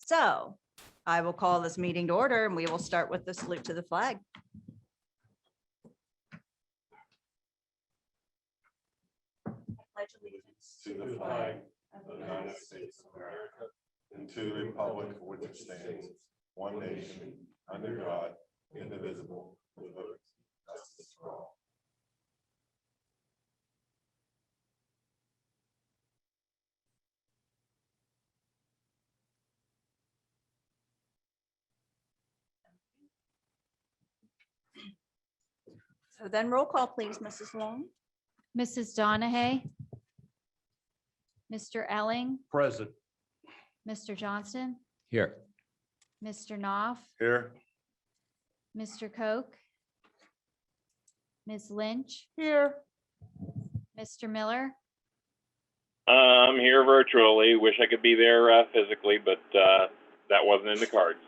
So I will call this meeting to order and we will start with the salute to the flag. Pledge allegiance to the flag of the United States of America and to the republic for which it stands, one nation, under God, indivisible, with liberty and justice for all. So then roll call, please, Mrs. Long. Mrs. Donahue, Mr. Elling, Present. Mr. Johnston, Here. Mr. Knopf, Here. Mr. Koch, Ms. Lynch, Here. Mr. Miller, I'm here virtually. Wish I could be there physically, but that wasn't in the cards.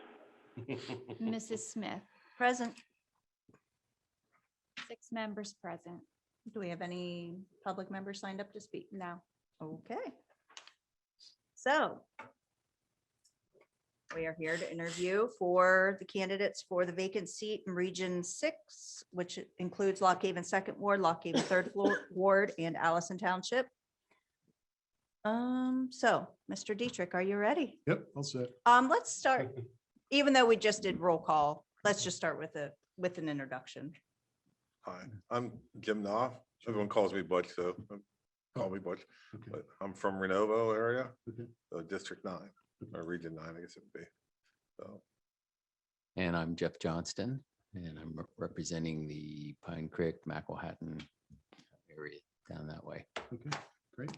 Mrs. Smith. Present. 6 members present. Do we have any public members signed up to speak? No. Okay. So we are here to interview for the candidates for the vacant seat in Region 6, which includes Lock Haven Second Ward, Lock Haven Third Ward, and Allison Township. So Mr. Dietrich, are you ready? Yep, I'll sit. Let's start, even though we just did roll call, let's just start with an introduction. Hi, I'm Jim Knopf. Everyone calls me Butch, so call me Butch. Okay, But I'm from Renovo area, okay. District 9, or Region 9, I guess it would be. So, And I'm Jeff Johnston, and I'm representing the Pine Creek, Mackelhattan area down that way. Okay, great.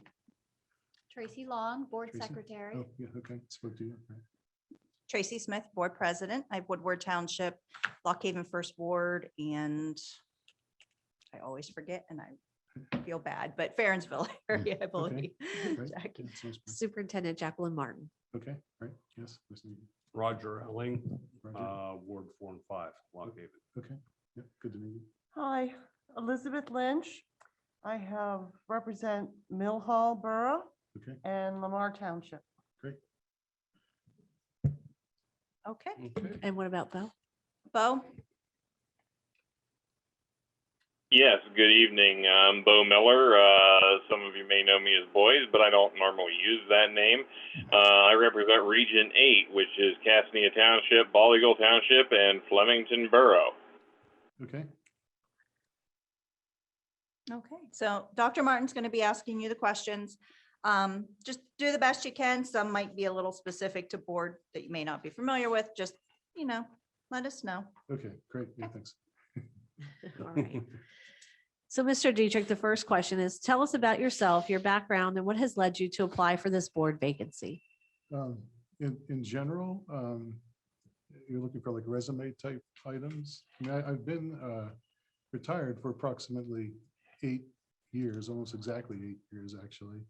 Tracy Long, Board Tracy? Secretary. Oh, yeah, okay, spoke to you. Right. Tracy Smith, Board President. I have Woodward Township, Lock Haven First Ward, and I always forget and I feel bad, but Ferensville area, I believe. Great. Jackie. Yeah, sounds good. Superintendent Jacqueline Martin. Okay, great, yes. nice to meet you. Roger Elling, Roger. Ward 4 and 5, Lock Haven. Okay, yeah, good to meet you. Hi, Elizabeth Lynch. I have represent Mill Hall Borough Okay, and Lamar Township. great. Okay, And what about Bo? Bo, Yes, good evening. I'm Bo Miller. Some of you may know me as Boys, but I don't normally use that name. I represent Region 8, which is Casania Township, Bald Eagle Township, and Flemington Borough. Okay, okay. So Dr. Martin's going to be asking you the questions. Just do the best you can. Some might be a little specific to board that you may not be familiar with. Just, let us know. okay, great, yeah, thanks. All right. So, Mr. Dietrich, the first question is, tell us about yourself, your background, and what has led you to apply for this board vacancy. In general, you're looking for like resume type items. I mean, I've been retired for approximately 8 years, almost exactly 8 years, actually.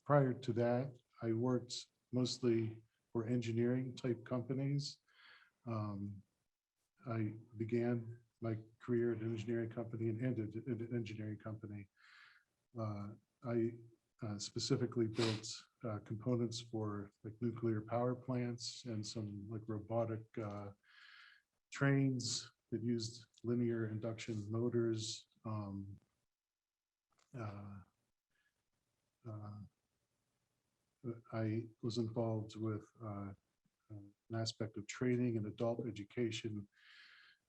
Prior to that, I worked mostly for engineering type companies. I began my career at an engineering company and ended at an engineering company. I specifically built components for like nuclear power plants and some like robotic trains that used linear induction motors. I was involved with an aspect of training and adult education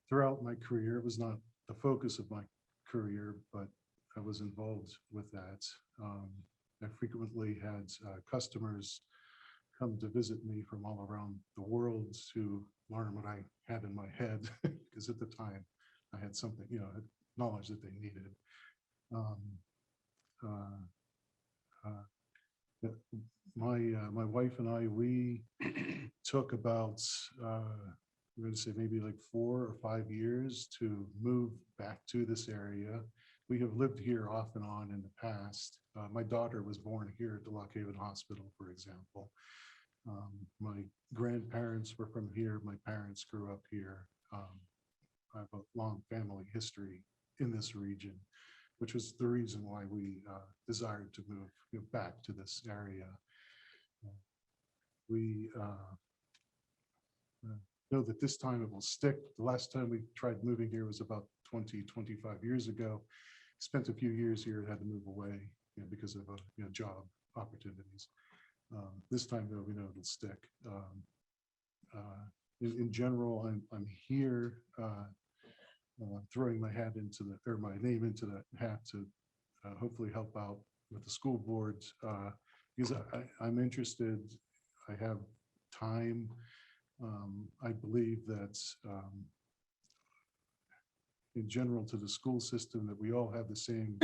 throughout my career. It was not the focus of my career, but I was involved with that. I frequently had customers come to visit me from all around the world to learn what I had in my head, because at the time I had something, knowledge that they needed. My wife and I, we took about, I'm going to say maybe like 4 or 5 years to move back to this area. We have lived here off and on in the past. My daughter was born here at the Lock Haven Hospital, for example. My grandparents were from here. My parents grew up here. I have a long family history in this region, which was the reason why we desired to move back to this area. we know that this time it will stick. The last time we tried moving here was about 25 years ago. Spent a few years here, had to move away, because of job opportunities. This time though, we know it'll stick. In general, I'm here throwing my hat into my name into that hat to hopefully help out with the school board, because I'm interested. I have time. I believe that in general to the school system that we all have the same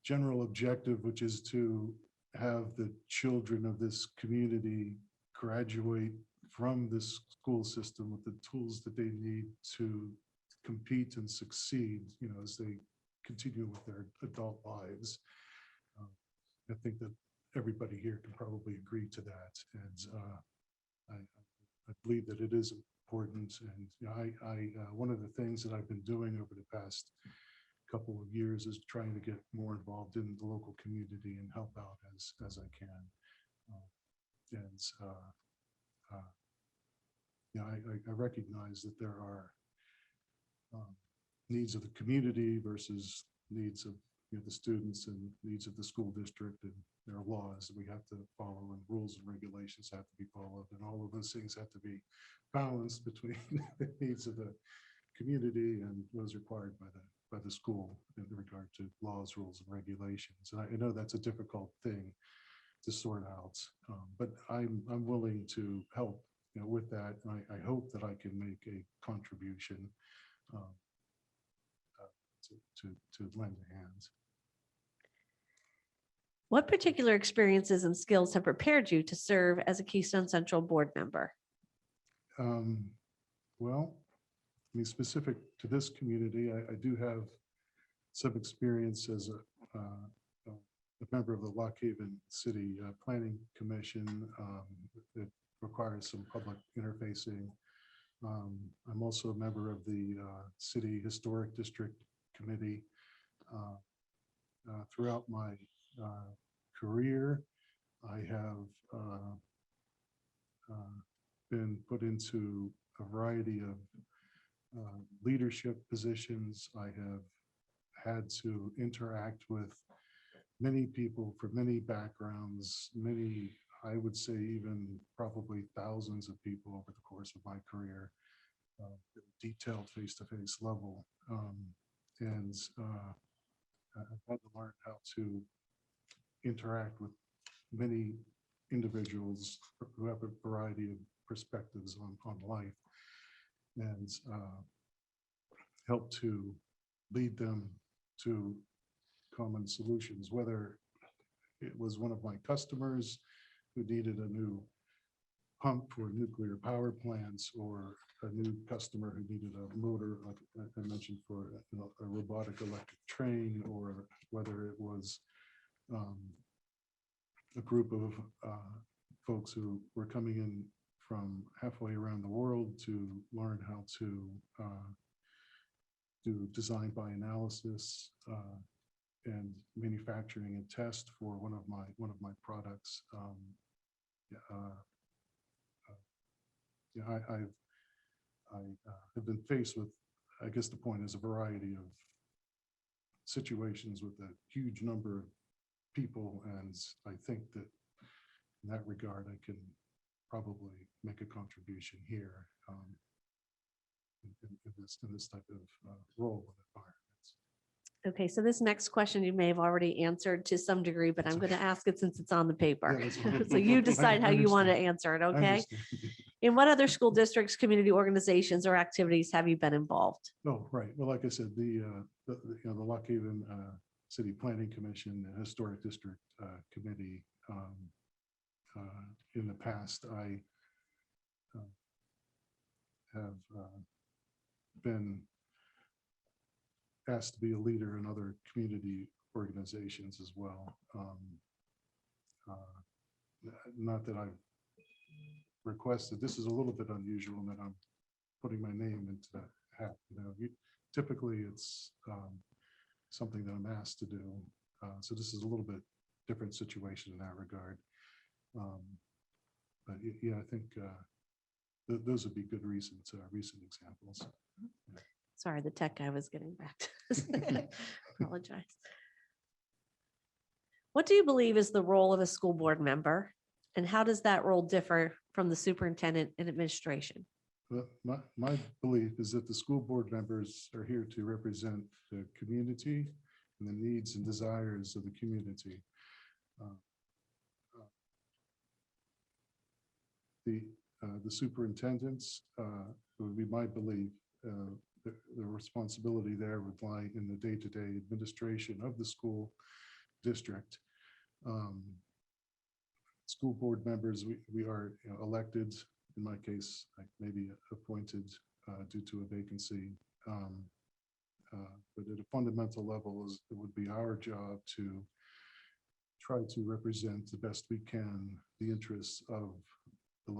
general objective, which is to have the children of this community graduate from this school system with the tools that they need to compete and succeed, as they continue with their adult lives. I think that everybody here can probably agree to that. And I believe that it is important. And one of the things that I've been doing over the past couple of years is trying to get more involved in the local community and help out as I can. I recognize that there are needs of the community versus needs of the students and needs of the school district, and there are laws that we have to follow and rules and regulations have to be followed, and all of those things have to be balanced between the needs of the community and what is required by the school in regard to laws, rules, and regulations. And I know that's a difficult thing to sort out, but I'm willing to help with that. And I hope that I can make a contribution to lend a hand. What particular experiences and skills have prepared you to serve as a Keystone Central board member? Well, I mean, specific to this community, I do have some experience as a member of the Lock Haven City Planning Commission. It requires some public interfacing. I'm also a member of the City Historic District Committee. Throughout my career, I have been put into a variety of leadership positions. I have had to interact with many people from many backgrounds, many, I would say even probably thousands of people over the course of my career, detailed face-to-face level. And I've had to learn how to interact with many individuals who have a variety of perspectives on life, and help to lead them to common solutions, whether it was one of my customers who needed a new pump for nuclear power plants, or a new customer who needed a motor, like I mentioned, for a robotic electric train, or whether it was a group of folks who were coming in from halfway around the world to learn how to do design by analysis and manufacturing and test for one of my products. I have been faced with, I guess the point is, a variety of situations with a huge number of people, and I think that in that regard, I can probably make a contribution here in this type of role and environments. Okay, so this next question you may have already answered to some degree, but I'm going to ask it since it's on the paper. Yeah, that's fine. So you decide I how you want to understand. answer it, I okay? understand. In what other school districts, community organizations, or activities have you been involved? Oh, right. Well, like I said, the Lock Haven City Planning Commission, the Historic District Committee. In the past, I have been asked to be a leader in other community organizations as well. Not that I've requested. This is a little bit unusual in that I'm putting my name into that hat. Typically it's something that I'm asked to do. So this is a little bit different situation in that regard. But yeah, I think those would be good recent examples. Sorry, the tech guy was getting back to us. Apologize. What do you believe is the role of a school board member? And how does that role differ from the superintendent and administration? But my belief is that the school board members are here to represent the community and the needs and desires of the community. The superintendents, it would be my belief, the responsibility there would lie in the day-to-day administration of the school district. School board members, we are elected, in my case, maybe appointed due to a vacancy. But at a fundamental level, it would be our job to try to represent the best we can the interests of the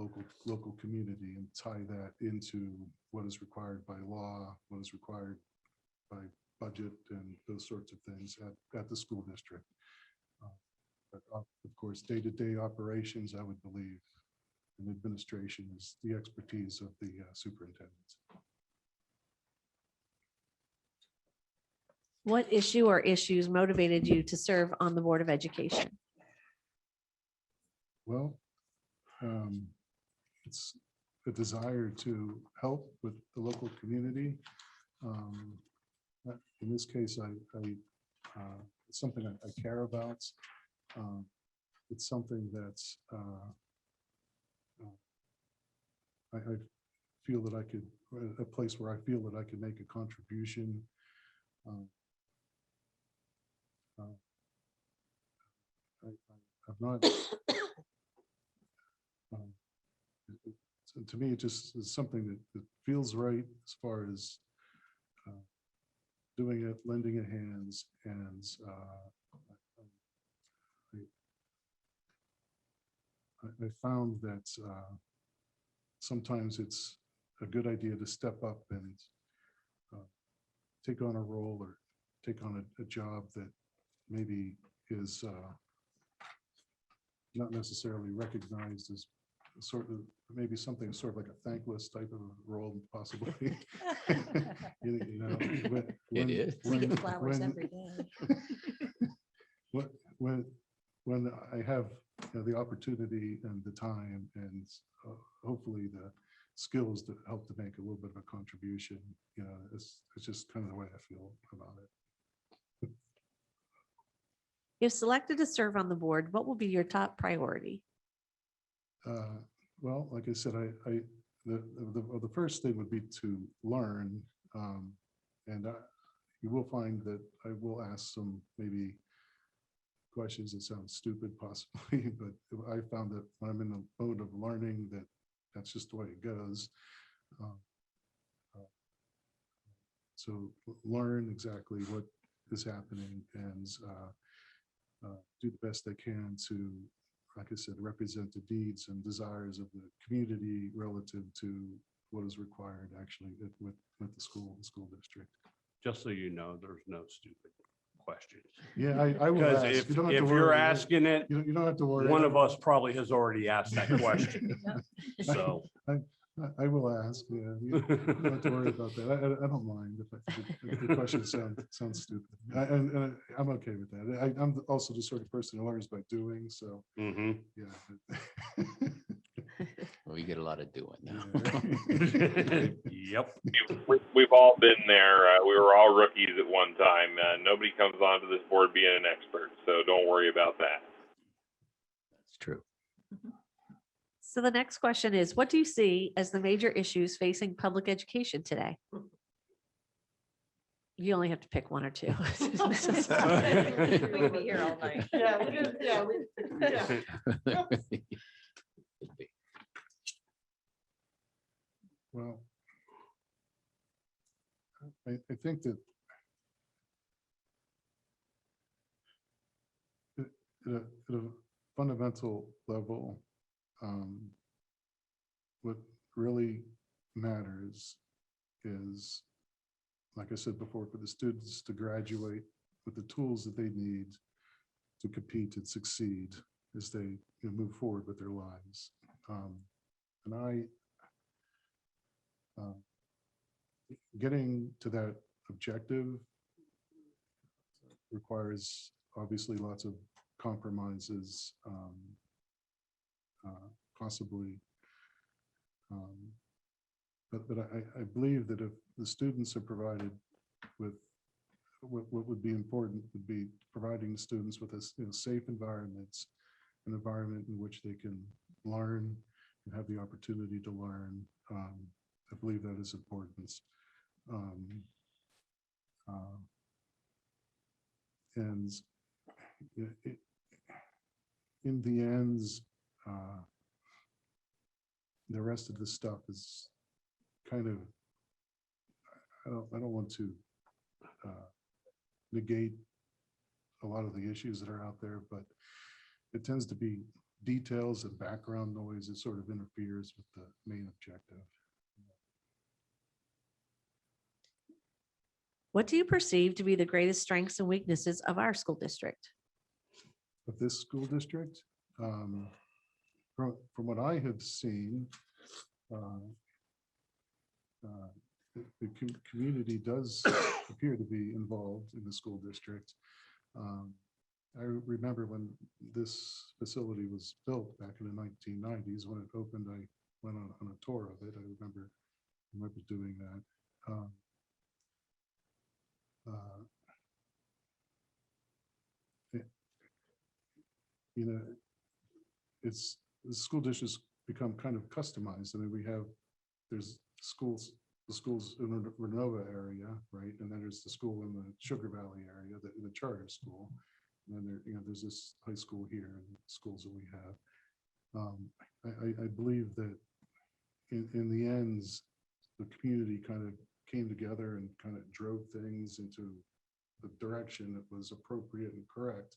local community and tie that into what is required by law, what is required by budget and those sorts of things at the school district. But of course, day-to-day operations, I would believe, and administration is the expertise of the superintendents. What issue or issues motivated you to serve on the Board of Education? Well, it's a desire to help with the local community. In this case, it's something I care about. It's something that's I feel that I could, a place where I feel that I could make a contribution. I'm not. To me, it just is something that feels right as far as doing it, lending a hand, and I found that sometimes it's a good idea to step up and take on a role or take on a job that maybe is not necessarily recognized as sort of maybe something sort of like a thankless type of role, possibly. You know, It is. We get flowers every day. when I have the opportunity and the time and hopefully the skills to help to make a little bit of a contribution, it's just kind of the way I feel about it. If selected to serve on the board, what will be your top priority? Well, like I said, the first thing would be to learn, and you will find that I will ask some maybe questions that sound stupid possibly, but I found that when I'm in the mode of learning, that's just the way it goes. So learn exactly what is happening and do the best I can to, like I said, represent the needs and desires of the community relative to what is required actually with the school district. Just so you know, there's no stupid questions. Yeah, I will Because ask. if You don't have to you're worry. asking it, You don't have to worry. one of us probably has already asked that question. So. I will ask. Yeah, you don't have to worry about that. I don't mind if the question sounds stupid. And I'm okay with that. I'm also the sort of person who learns by doing. So Mhm. yeah. We get a lot of doing now. Yep. We've all been there. We were all rookies at one time. Nobody comes onto this board being an expert, so don't worry about that. That's true. So the next question is, what do you see as the major issues facing public education today? You only have to pick one or two. We could be here all night. Well, I think that at a fundamental level, what really matters is, like I said before, for the students to graduate with the tools that they need to compete and succeed as they move forward with their lives. And getting to that objective requires obviously lots of compromises, possibly. But I believe that if the students are provided with what would be important would be providing the students with a safe environments, an environment in which they can learn and have the opportunity to learn. I believe that is important. And in the end, the rest of the stuff is kind of, I don't want to negate a lot of the issues that are out there, but it tends to be details and background noise that sort of interferes with the main objective. What do you perceive to be the greatest strengths and weaknesses of our school district? Of this school district, from what I have seen, the community does appear to be involved in the school district. I remember when this facility was built back in the 1990s, when it opened, I went on a tour of it. I remember doing that. You know, it's the school district's become kind of customized. I mean, there's schools, the schools in the Renova area, right? And then there's the school in the Sugar Valley area, the charter school. And then there's this high school here and schools that we have. I believe that in the end, the community kind of came together and kind of drove things into the direction that was appropriate and correct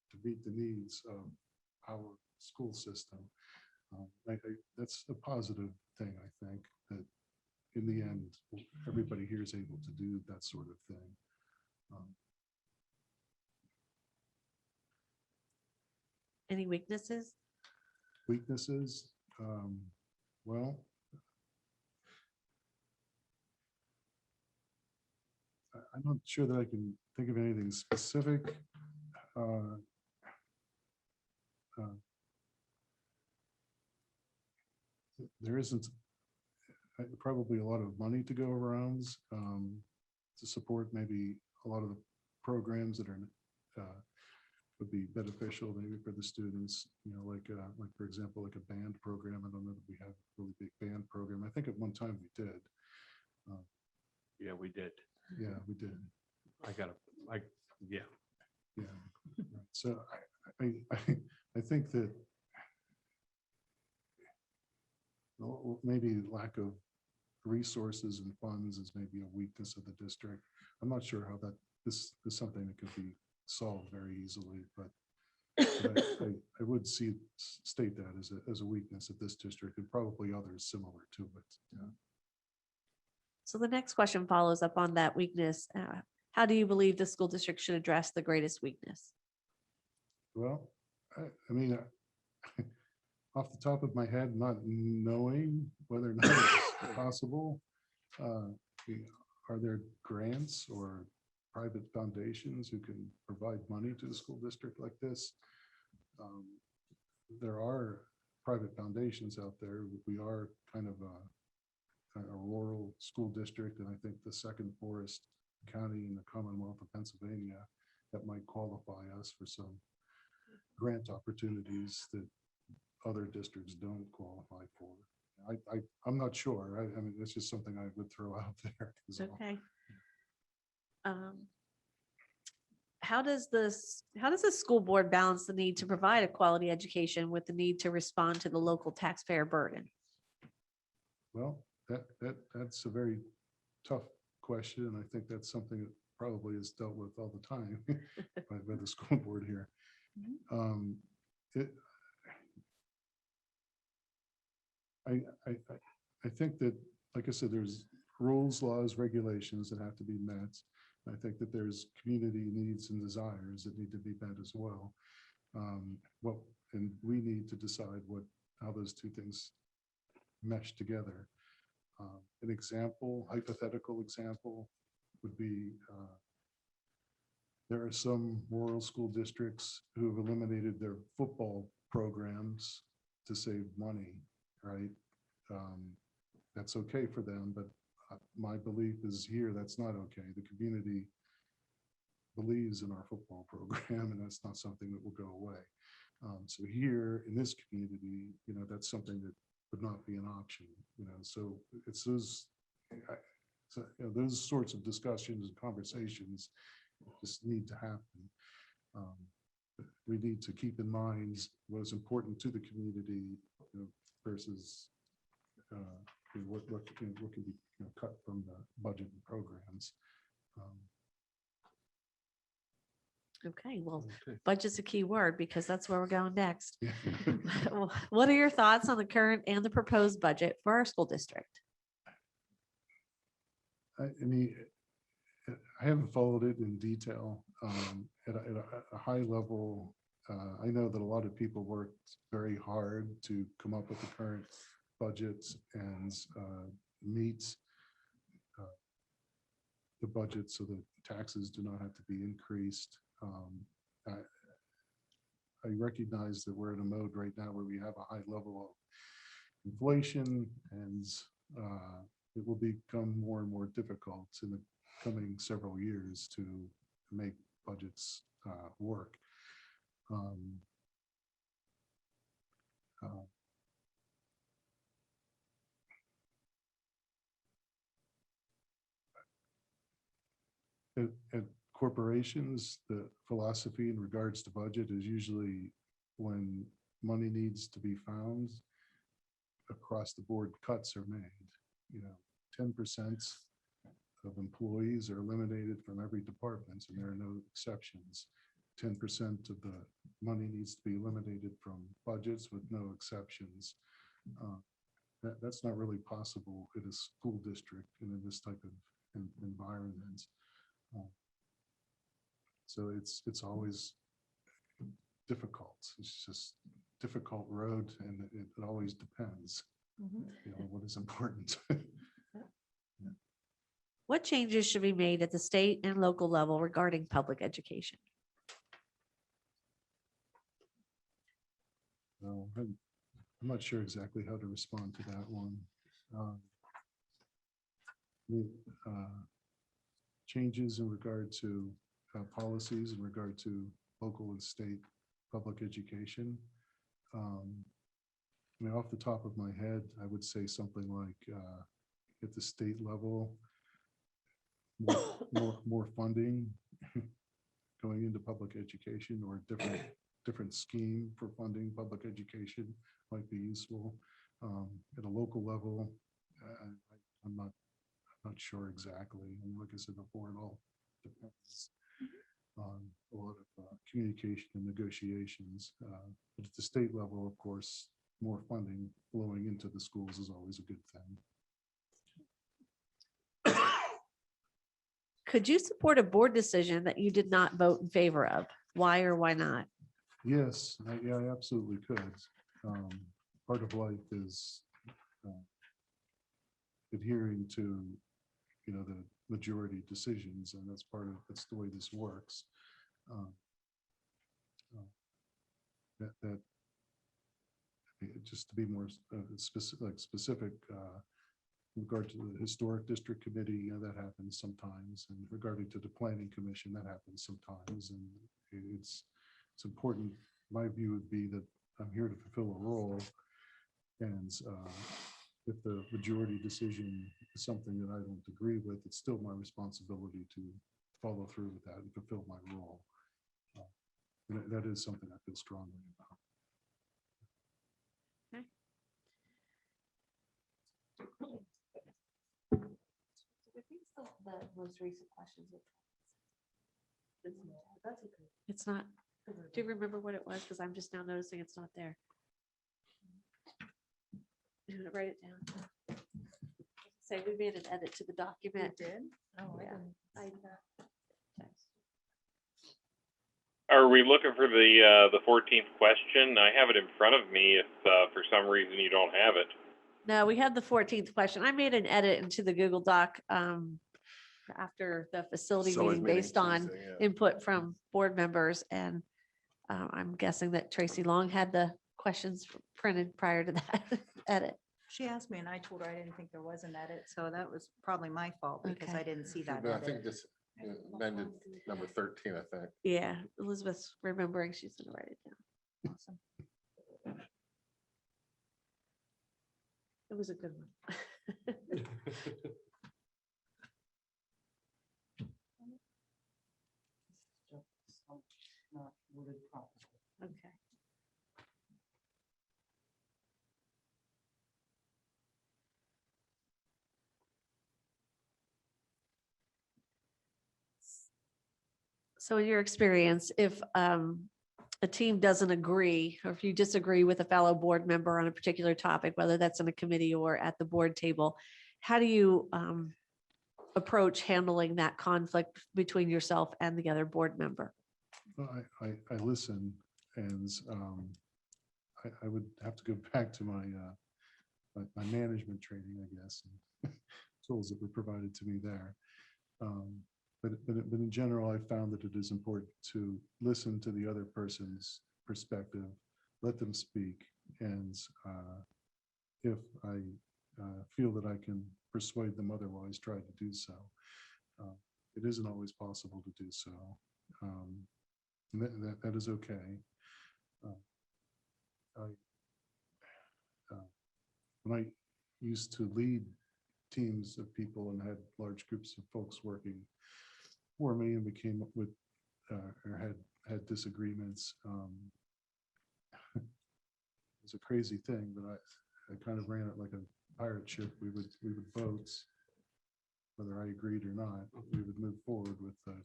to meet the needs of our school system. That's a positive thing, I think, that in the end, everybody here is able to do that sort of thing. Any weaknesses? Weaknesses, well, I'm not sure that I can think of anything specific. There isn't probably a lot of money to go around to support maybe a lot of the programs that are would be beneficial maybe for the students, like for example, like a band program. I don't know that we have a really big band program. I think at one time we did. Yeah, we did. Yeah, we did. Yeah. Yeah. Right. So I think that maybe lack of resources and funds is maybe a weakness of the district. I'm not sure how this is something that could be solved very easily, but I would state that as a weakness of this district and probably others similar to it. Yeah. So the next question follows up on that weakness. How do you believe the school district should address the greatest weakness? Well, I mean, off the top of my head, not knowing whether or not it's possible, are there grants or private foundations who can provide money to the school district like this? There are private foundations out there. We are kind of a rural school district, and I think the second poorest county in the Commonwealth of Pennsylvania that might qualify us for some grant opportunities that other districts don't qualify for. I'm not sure. I mean, it's just something I would throw out there. Okay. How does the school board balance the need to provide a quality education with the need to respond to the local taxpayer burden? Well, that's a very tough question, and I think that's something that probably is dealt with all the time by the school board here. I think that, like I said, there's rules, laws, regulations that have to be met. I think that there's community needs and desires that need to be met as well. And we need to decide what how those two things mesh together. An example, hypothetical example would be, there are some rural school districts who have eliminated their football programs to save money, right? That's okay for them, but my belief is here, that's not okay. The community believes in our football program, and that's not something that will go away. So here in this community, that's something that would not be an option, so it's those, those sorts of discussions and conversations just need to happen. We need to keep in mind what is important to the community, versus what can be cut from the budget and programs. Okay, well, Okay. budget's a key word because that's where we're going next. Yeah. What are your thoughts on the current and the proposed budget for our school district? I mean, I haven't followed it in detail. At a high level, I know that a lot of people worked very hard to come up with the current budget and meet the budget so that taxes do not have to be increased. I recognize that we're in a mode right now where we have a high level of inflation, and it will become more and more difficult in the coming several years to make budgets work. At corporations, the philosophy in regards to budget is usually when money needs to be found, across the board cuts are made. 10% of employees are eliminated from every department, and there are no exceptions. 10% of the money needs to be eliminated from budgets with no exceptions. That's not really possible in a school district and in this type of environment. So it's always difficult. It's just difficult road, and it always depends, what is important. What changes should be made at the state and local level regarding public education? I'm not sure exactly how to respond to that one. Changes in regard to policies in regard to local and state public education. Off the top of my head, I would say something like at the state level, more funding going into public education, or different scheme for funding public education might be useful. At a local level, I'm not sure exactly. And like I said before, it all depends on a lot of communication and negotiations. But at the state level, of course, more funding flowing into the schools is always a good thing. Could you support a board decision that you did not vote in favor of? Why or why not? Yes, I absolutely could. Part of life is adhering to, the majority decisions, and that's the way this works. Just to be more specific, in regard to the historic district committee, that happens sometimes, and regarding to the planning commission, that happens sometimes, and it's important. My view would be that I'm here to fulfill a role, and if the majority decision is something that I don't agree with, it's still my responsibility to follow through with that and fulfill my role. And that is something I feel strongly about. The most recent questions. That's okay. It's not. Do you remember what it was? Because I'm just now noticing it's not there. You want to write it down? Say we made an edit to the document. did? Oh, Yeah. I didn't see that. Are we looking for the 14th question? I have it in front of me if for some reason you don't have it. No, we have the 14th question. I made an edit into the Google Doc after the facility So is meeting meeting based on Tuesday, yeah. input from board members. And I'm guessing that Tracy Long had the questions printed prior to that edit. She asked me and I told her I didn't think there was an edit, so that was probably my fault because Okay. I didn't see that But I edit. think this amended number 13, I think. Yeah, Elizabeth's remembering she's gonna write it down. Awesome. It was a good one. Okay. So in your experience, if a team doesn't agree, or if you disagree with a fellow board member on a particular topic, whether that's in a committee or at the board table, how do you approach handling that conflict between yourself and the other board member? Well, I listen, and I would have to go back to my my management training, I guess, and tools that were provided to me there. But in general, I found that it is important to listen to the other person's perspective, let them speak, and if I feel that I can persuade them otherwise, try to do so. It isn't always possible to do so. And that is okay. When I used to lead teams of people and had large groups of folks working for me, and we came up with or had disagreements. It was a crazy thing, but I kind of ran it like a pirate ship. We would vote whether I agreed or not. We would move forward with the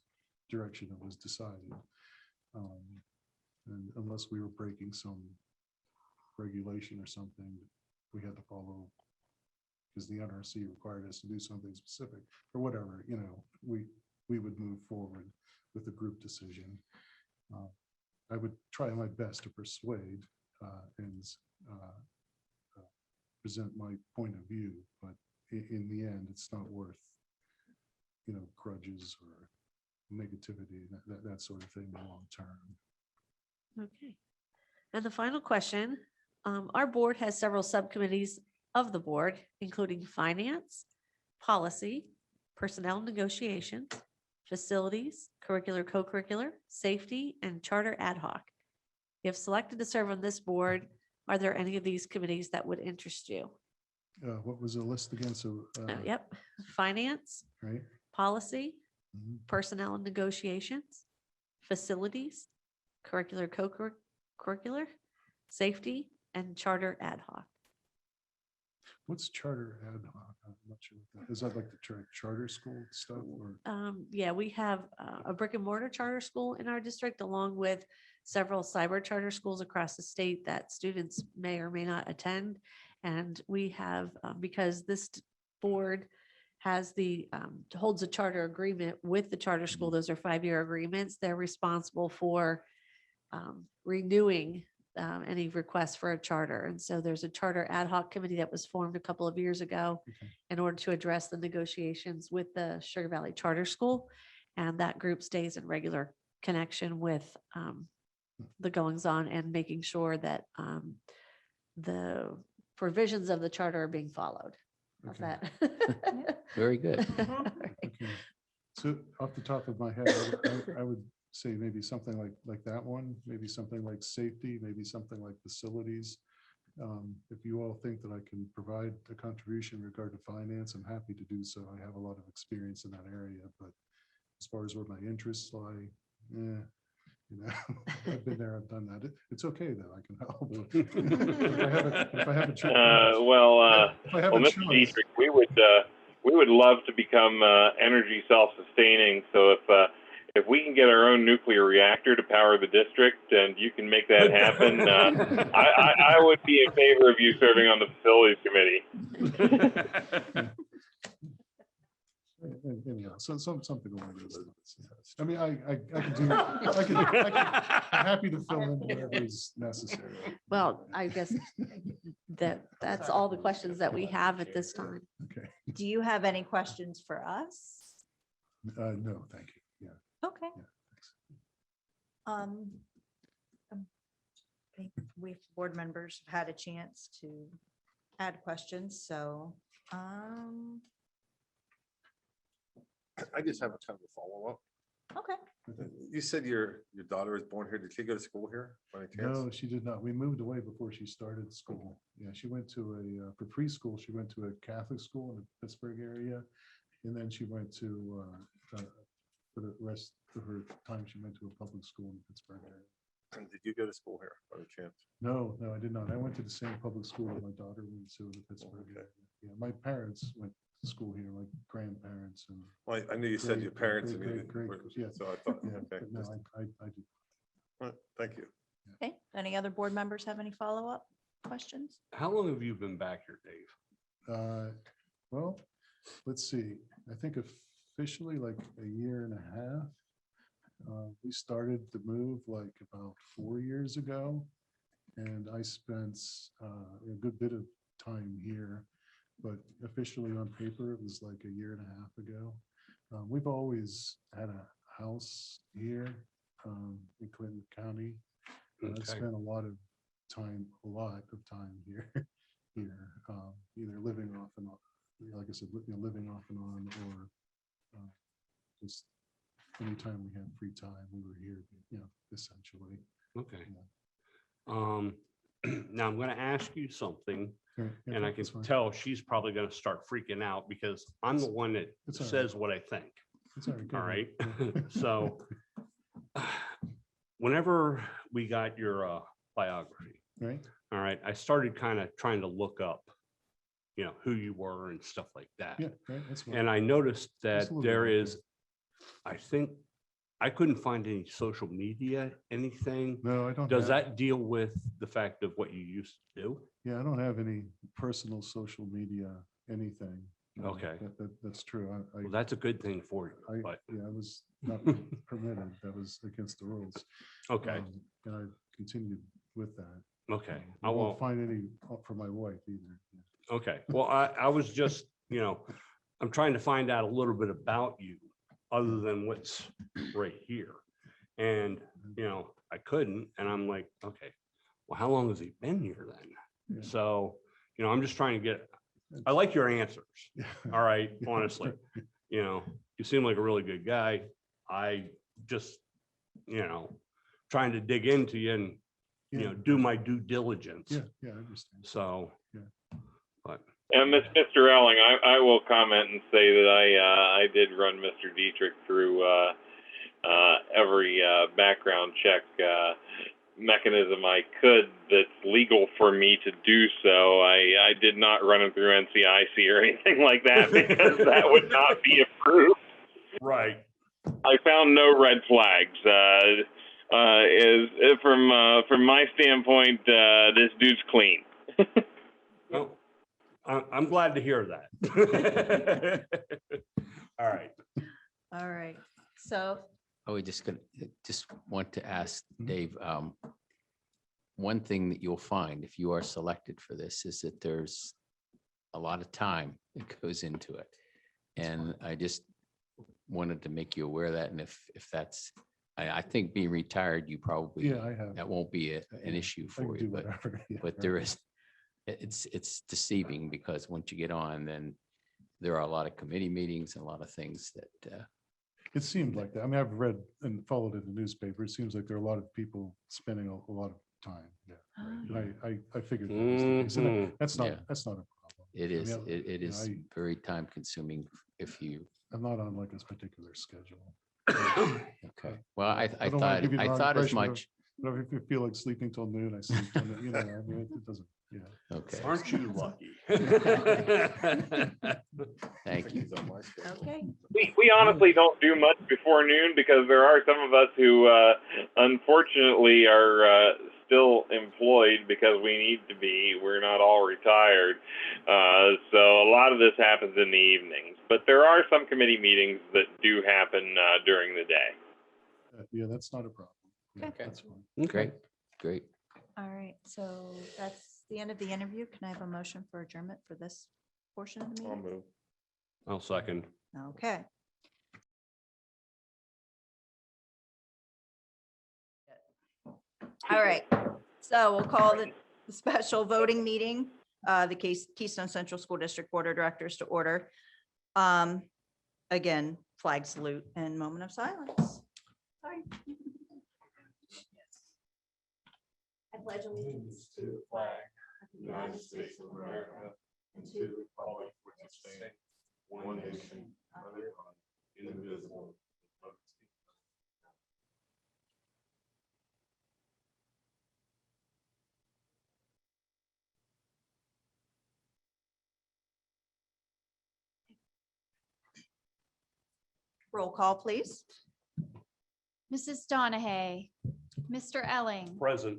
direction that was decided, and unless we were breaking some regulation or something, we had to follow because the NRC required us to do something specific or whatever. We would move forward with a group decision. I would try my best to persuade and present my point of view, but in the end, it's not worth, grudges or negativity, that sort of thing in the long term. Okay. And the final question, our board has several subcommittees of the board, including finance, policy, personnel negotiations, facilities, curricular, co-curricular, safety, and charter ad hoc. If selected to serve on this board, are there any of these committees that would interest you? What was the list again? So, Yep, finance, right? policy, Mhm. personnel and negotiations, facilities, curricular, co-curricular, safety, and charter ad hoc. What's charter ad hoc? I'm not sure what that is. That like the charter school stuff or? Yeah, we have a brick and mortar charter school in our district, along with several cyber charter schools across the state that students may or may not attend. And we have, because this board has holds a charter agreement with the charter school, those are 5-year agreements, they're responsible for renewing any requests for a charter. And so there's a charter ad hoc committee that was formed a couple of years ago Okay. in order to address the negotiations with the Sugar Valley Charter School. And that group stays in regular connection with the goings on and making sure that the provisions of the charter are being followed. How's Okay. that? Very good. Okay. So off the top of my head, I would say maybe something like that one, maybe something like safety, maybe something like facilities. If you all think that I can provide a contribution in regard to finance, I'm happy to do so. I have a lot of experience in that area, but as far as where my interests lie, I've been there, I've done that. It's okay though, I can help. If I have a choice. Well, If I have a Mr. choice. Dietrich, we would love to become energy self-sustaining. So if we can get our own nuclear reactor to power the district, and you can make that happen, I would be in favor of you serving on the facilities committee. anyhow, something along those lines. Yes. I mean, I can do, I'm happy to fill in whatever is necessary. Well, I guess that's all the questions that we have at this time. Okay, Do you have any questions for us? no, thank you. Yeah. Okay. Yeah, thanks. I think we've, board members have had a chance to add questions, so, I just have a kind of a follow-up. okay. You said your daughter was born here. Did she go to school here by any chance? No, she did not. We moved away before she started school. Yeah, she went to for preschool, she went to a Catholic school in the Pittsburgh area. And then she went to, for the rest of her time, she went to a public school in the Pittsburgh area. And did you go to school here by any chance? No, I did not. I went to the same public school that my daughter went to in the Pittsburgh Okay. area. Yeah, my parents went to school here, my grandparents and. Well, I knew you said your parents. and you Great, didn't- great, yeah. So I thought, Yeah, okay. but no, just- I do. all right, thank you. Okay, any other board members have any follow-up questions? How long have you been back here, Dave? Well, let's see, I think officially like a year and a half. We started the move like about 4 years ago. And I spent a good bit of time here, but officially on paper, it was like a year and a half ago. We've always had a house here in Clinton County. I've Okay. spent a lot of time here, either living off and on, like I said, living off and on, or just anytime we had free time, we were here, essentially. Okay. Yeah. Now I'm going to ask you something, Right, yeah, and I can that's fine. tell she's probably going to start freaking out because I'm the one that It's all right. says what I think. It's all right, go All ahead. right. So whenever we got your biography, Right, all right, I started kind of trying to look up, who you were and stuff like that. yeah, right, that's fine. And I noticed Just a that little there bit, is, I think, I couldn't find any social media, anything. No, I don't. Does have- that deal with the fact of what you used to do? Yeah, I don't have any personal social media, anything. Okay. That's true. Well, that's a good thing for I, you, but, yeah, I was not permitted. That was against the rules. okay, And I continued with that. okay. I I won't won't, find any for my wife either. okay. Well, I was just, I'm trying to find out a little bit about you other than what's right here. And, I couldn't, and I'm like, okay, well, how long has he been here then? Yeah. So, I'm just trying to get, I like your answers. Yeah. All right, honestly, you seem like a really good guy. I just, trying to dig into you and, Yeah. do my due diligence. Yeah, yeah, I understand. So, And Mr. Elling, I will comment and say that I did run Mr. Dietrich through every background check mechanism I could that's legal for me to do so. I did not run him through NCIC or anything like that because that would not be approved. right. I found no red flags. From my standpoint, this dude's clean. Well, I'm glad to hear that. All right. All right, so, I would just want to ask Mhm. Dave, one thing that you'll find if you are selected for this is that there's a lot of time that goes into it. And I just wanted to make you aware of that. And if that's, I think being retired, you probably, Yeah, I have. that won't be an issue I can for do you, but whatever. Yeah, but right. there is, it's deceiving because once you get on, then there are a lot of committee meetings and a lot of things that, It seemed like that. I mean, I've read and followed in the newspaper. It seems like there are a lot of people spending a lot of time. Yeah. Oh, And I figured. that was the case. And Mhm. that's Yeah. not a problem. it I is, mean, it is I- very time consuming if you, I'm not on like this particular schedule. okay. Well, I don't wanna give you the wrong thought as impression, much, But if you feel like sleeping till noon, I sleep, till noon, I mean, it doesn't, yeah. okay, Aren't you lucky? thank you. He's on my schedule. okay, We honestly don't do much before noon because there are some of us who unfortunately are still employed because we need to be. We're not all retired. So a lot of this happens in the evenings, but there are some committee meetings that do happen during the day. Yeah, that's not a problem. Yeah, Okay. that's fine. Great, great. All right, so that's the end of the interview. Can I have a motion for adjournment for this portion of the I'll meeting? move. I'll second. Okay. All right, so we'll call the special voting meeting, the Keystone Central School District Board of Directors to order. Again, flag salute and moment of silence. Sorry. I pledge allegiance to the flag of the United States of America and to the republic which stands one nation under God, indivisible. Roll call, please. Mrs. Donahue, Mr. Elling, Present.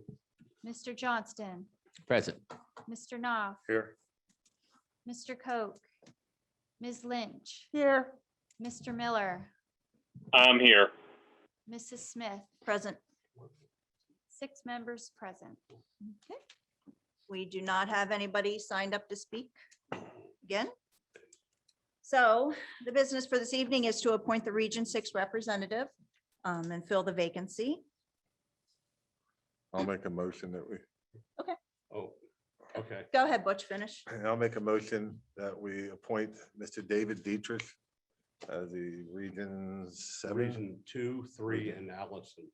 Mr. Johnston, Present. Mr. Knopf, Here. Mr. Coke, Ms. Lynch, Here. Mr. Miller, I'm here. Mrs. Smith, Present. 6 members present. Okay. We do not have anybody signed up to speak again. So the business for this evening is to appoint the Region 6 representative and fill the vacancy. I'll make a motion that we, Oh, okay. Go ahead, Butch, finish. I'll make a motion that we appoint Mr. David Dietrich as the Region 7. Region 2, 3, and Allison.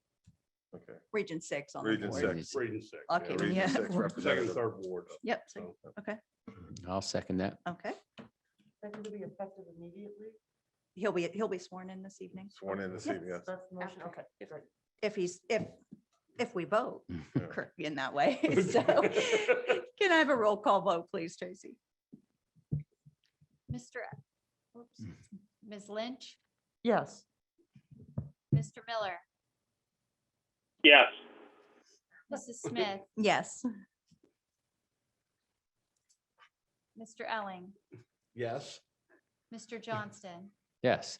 Okay. Region 6 on the Region board. 6. Region 6. Okay, yeah. then, Region yeah. 6 Second, representative. third ward. Yep, So, okay, I'll second that. okay. That can be effective immediately. He'll be sworn in this evening. Sworn in this Yep. evening, yes. That's the motion. Okay. great. If we vote Yeah. in that way. So can I have a roll call vote, please, Tracy? Mr. Oops. Ms. Lynch, Yes. Mr. Miller, Yes. Mrs. Smith, Yes. Mr. Elling, yes. Mr. Johnston, Yes.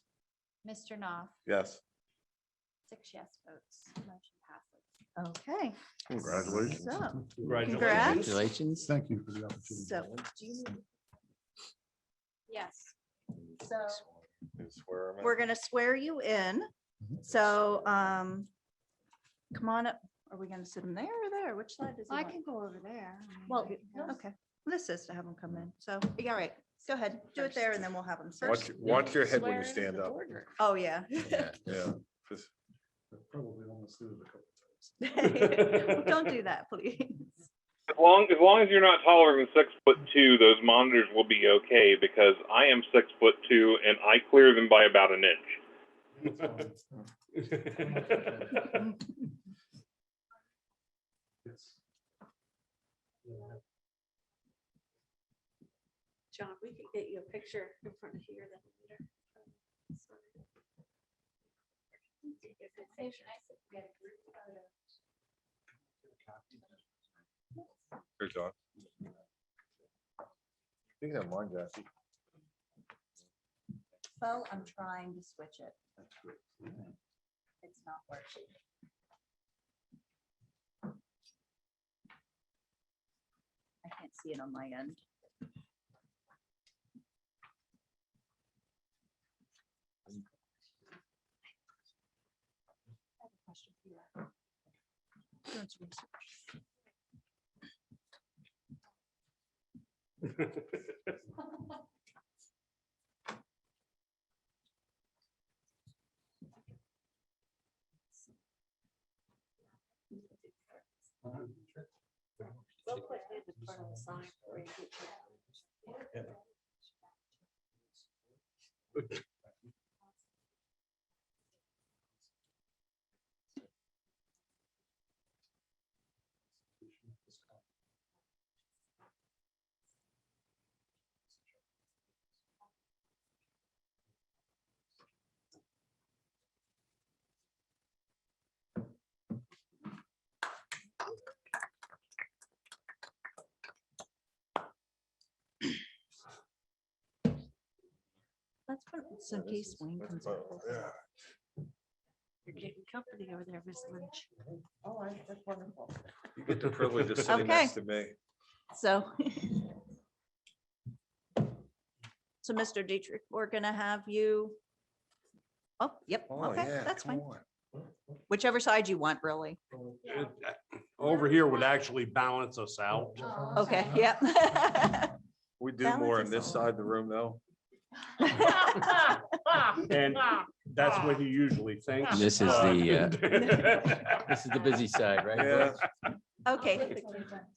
Mr. Knopf, Yes. 6 yes votes. Motion passes. Okay. Congratulations. So, Congratulations. Congratulations. Thank you for the opportunity. so, do you need- Yes. so You swear him in? we're gonna swear you in. So, come on up. Are we gonna sit him there or there? Which side is he I on? can go over there. I mean, Well, I can go- okay. This is to have them come in. So, yeah, all right. Go ahead. Do it there and then we'll have them. Watch your head when you Swear in stand the up. boardroom. Oh, yeah. Yeah. Yeah. Just- Probably almost did it a couple times. Don't do that, please. As long as you're not taller than 6'2", those monitors will be okay because I am 6'2" and I clear them by about an inch. Yes. John, we could get you a picture in front of here then later. Here, John. You can have mine, Jackie. So I'm trying to switch it. It's not working. I can't see it on my end. I have a question for you. Doing some research. Real quick, I had to put on the sign for you. So in case Wayne comes up. You're getting company over there, Miss Lynch. Oh, that's wonderful. You get the privilege of sitting Okay. next to me. So. So Mr. Dietrich, we're gonna have you. Oh, yep, Oh, okay, yeah, that's come fine. on. Whichever side you want, really. Over here would actually balance us out. Okay, yep. We do Balance more on us this all. side of the room though. And that's what he usually thinks. This is the. This is the busy side, right? Yeah, Okay,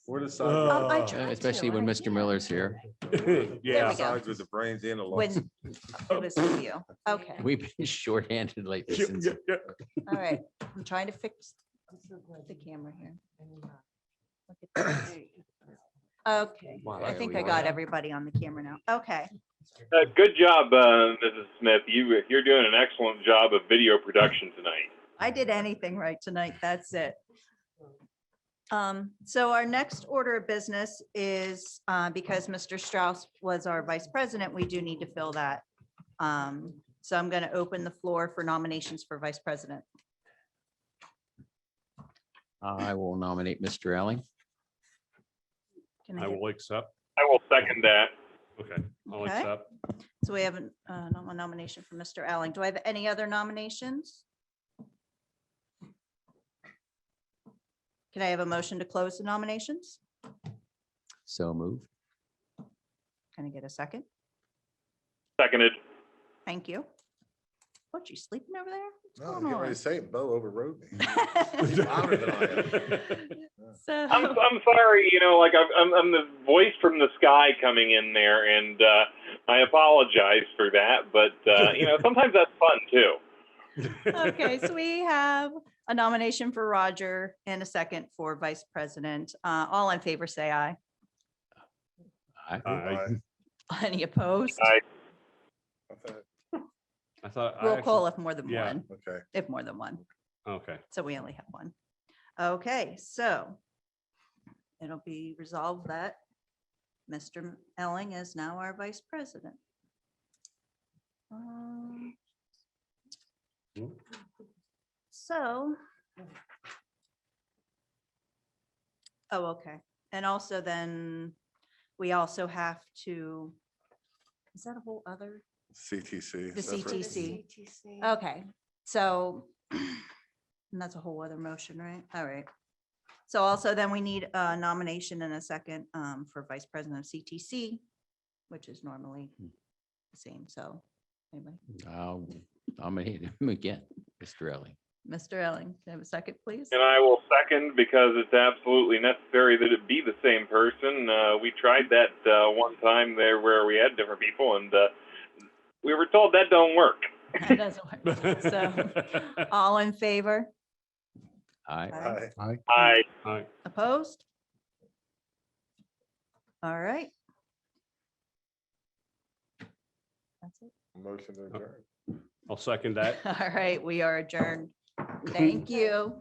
we're the side. I with- tried Especially to, when I- Mr. Miller's here. Yeah. we go. Sides with the brains in a lot. when it was with you. Okay, We've been shorthanded lately since. all right. I'm trying to fix the camera here. Look at that. Okay, Wow, I there think we I got are. everybody on the camera now. Okay. Good job, Mrs. Smith. You're doing an excellent job of video production tonight. I did anything right tonight. That's it. So our next order of business is, because Mr. Strauss was our vice president, we do need to fill that. So I'm going to open the floor for nominations for vice president. I will nominate Mr. Elling. Can I I get- will accept. I will second that. Okay, I'll Okay. accept. So we have a nomination for Mr. Alling. Do I have any other nominations? Can I have a motion to close the nominations? So moved. Can I get a second? Seconded. Thank you. What, you sleeping over there? What's No, going get ready on? to say it, Bo overrode me. Louder than I am. So, I'm sorry, like I'm the voice from the sky coming in there, and I apologize for that. But sometimes that's fun too. okay, so we have a nomination for Roger and a second for vice president. All in favor, say aye. Aye. I Any opposed? Aye. I thought. I Roll actually- call if more than yeah. one, Okay. if more than one. Okay, So we only have one. Okay, so it'll be resolved that Mr. Elling is now our vice president. So. Oh, okay. And also then we also have to, is that a whole other? CTC. The separate. CTC. Okay, so and that's a whole other motion, right? All right. So also then we need a nomination and a second for vice president of CTC, which is normally the same. So anybody, I'll nominate him again, Mr. Elling. Mr. Elling, can I have a second, please? And I will second because it's absolutely necessary that it be the same person. We tried that one time there where we had different people, and we were told that don't work. That doesn't work. So all in favor? Aye. Aye. I all right. Opposed? All right. That's it. Motion to adjourn. I'll second that. All right, we are adjourned. Thank you.